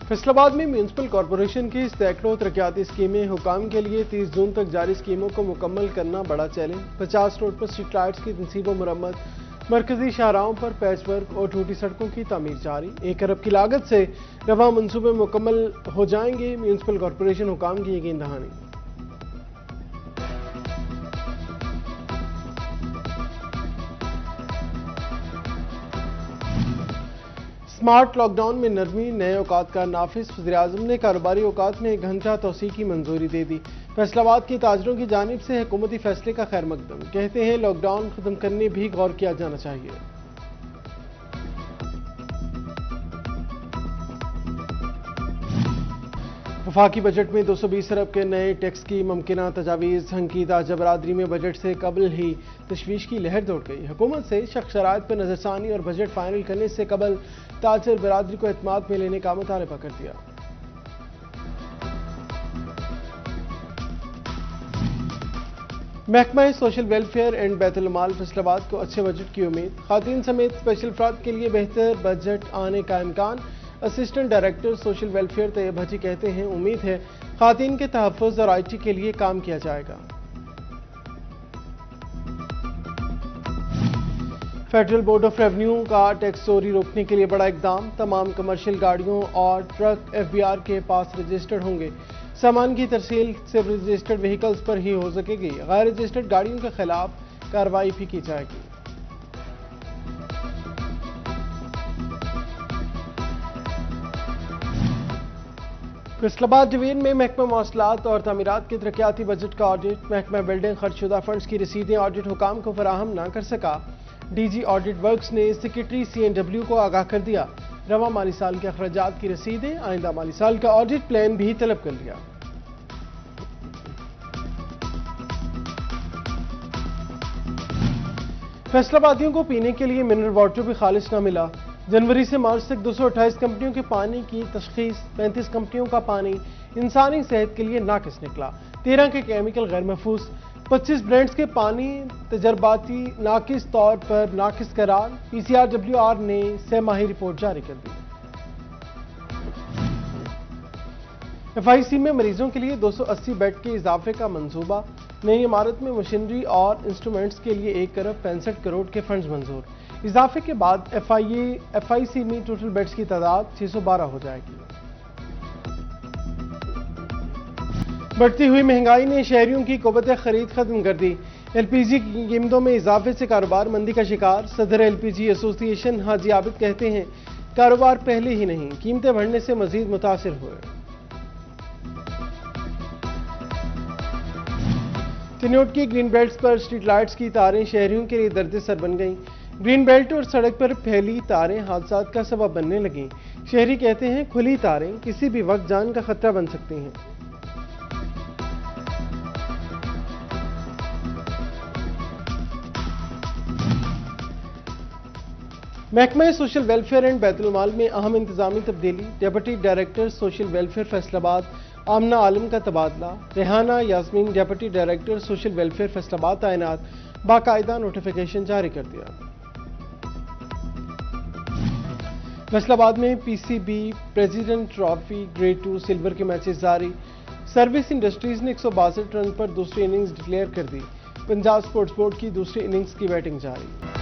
फैसलाबाद में municipal corporation की सैकड़ों तरक्याती स्कीमें हुकाम के लिए 30 जून तक जारी स्कीमों को मुकम्मल करना बड़ा चैलेंज। 50 रोड पर स्ट्रीट लाइट्स की तनसीब व मुरम्मत, मरकजी शाहराहों पर पैच वर्क और टूटी सड़कों की तामीर जारी। 1 अरब की लागत से रवा मंसूबे मुकम्मल हो जाएंगे, म्यूनसिपल कॉरपोरेशन हुकाम की यकीन दहानी। स्मार्ट लॉकडाउन में नरमी, नए औकात का नाफिज। वज़ीर-ए-आज़म ने कारोबारी औकात में 1 घंटा तोसी की मंजूरी दे दी। फैसलाबाद के ताजरों की जानिब से हुकूमती फैसले का खैर मकदम। कहते हैं लॉकडाउन खत्म करने भी गौर किया जाना चाहिए। वफाकी बजट में 220 अरब के नए टैक्स की मुमकिना तजावीज़। हंकीदा बरादरी में बजट से कबल ही तशवीश की लहर दौड़ गई। हुकूमत से सख्त शराइत पर नजरसानी और बजट फाइनल करने से कबल ताजर बरादरी को एतमाद में लेने का मुतालबा कर दिया। महकमा सोशल वेलफेयर एंड बैतुल माल फैसलाबाद को अच्छे बजट की उम्मीद। खातून समेत स्पेशल अफराद के लिए बेहतर बजट आने का इम्कान। Assistant director social welfare Tayyab Haji कहते हैं उम्मीद है खातून के तहफ़्फ़ुज़ और IT के लिए काम किया जाएगा। फेडरल बोर्ड ऑफ रेवेन्यू का टैक्स चोरी रोकने के लिए बड़ा इकदाम। तमाम कमर्शियल गाड़ियों और ट्रक FBR के पास रजिस्टर्ड होंगे। सामान की तरसील सिर्फ रजिस्टर्ड व्हीकल्स पर ही हो सकेगी। गैर रजिस्टर्ड गाड़ियों के खिलाफ कार्रवाई भी की जाएगी। फैसलाबाद डिवीजन में महकमा मौसलात और तामीरात के तरक्याती बजट का ऑडिट। महकमा बिल्डिंग खर्चशुदा फंड्स की रसीदें ऑडिट हुकाम को फराहम न कर सका। DG ऑडिट वर्क्स ने सेक्रेटरी CNW को आगाह कर दिया। रवा माली साल के अखराजात की रसीदें, आइंदा माली साल का ऑडिट प्लान भी तलब कर लिया। फैसलाबादियों को पीने के लिए मिनरल वाटर भी खालिश न मिला। जनवरी से मार्च तक 228 कंपनियों के पानी की तशखीस। 35 कंपनियों का पानी इंसानी सेहत के लिए नाकिस निकला। 13 के केमिकल गैर महफूज। 25 ब्रांड्स के पानी तजर्बाती नाकिस तौर पर नाकिस करार। PCRWR ने 6 माही रिपोर्ट जारी कर दी। FIC में मरीजों के लिए 280 बेड के इजाफे का मंसूबा। नई इमारत में मशीनरी और इंस्ट्रूमेंट्स के लिए 1 अरब 65 करोड़ के फंड्स मंजूर। इजाफे के बाद FIC में टोटल बेड्स की तादाद 612 हो जाएगी। बढ़ती हुई महंगाई ने शहरियों की कुव्वत खरीद खत्म कर दी। LPG की कीमतों में इजाफे से कारोबार मंदी का शिकार। सदर LPG एसोसिएशन हाजी आबिद कहते हैं कारोबार पहले ही नहीं, कीमतें बढ़ने से मजीद मुतासिर हुए। चिन्नौट की ग्रीन बेल्ट्स पर स्ट्रीट लाइट्स की तारें शहरियों के लिए दर्द सर बन गईं। ग्रीन बेल्ट और सड़क पर फैली तारें हादसात का सबब बनने लगीं। शहरी कहते हैं खुली तारें किसी भी वक्त जान का खतरा बन सकती हैं। महकमा social welfare and Baitul Maal में अहम इंतजामी तब्दीली। Deputy director social welfare Faisalabad Amna Alam का तबादला। Rehana Yasmeen deputy director social welfare Faisalabad तैनात। बाकायदा नोटिफिकेशन जारी कर दिया। फैसलाबाद में PCB president trophy grade 2 silver के मैचेस जारी। सर्विस इंडस्ट्रीज ने 162 रन पर दूसरी इनिंग्स डिक्लेयर कर दी। पंजाब स्पोर्ट्स बोर्ड की दूसरी इनिंग्स की बैटिंग जारी।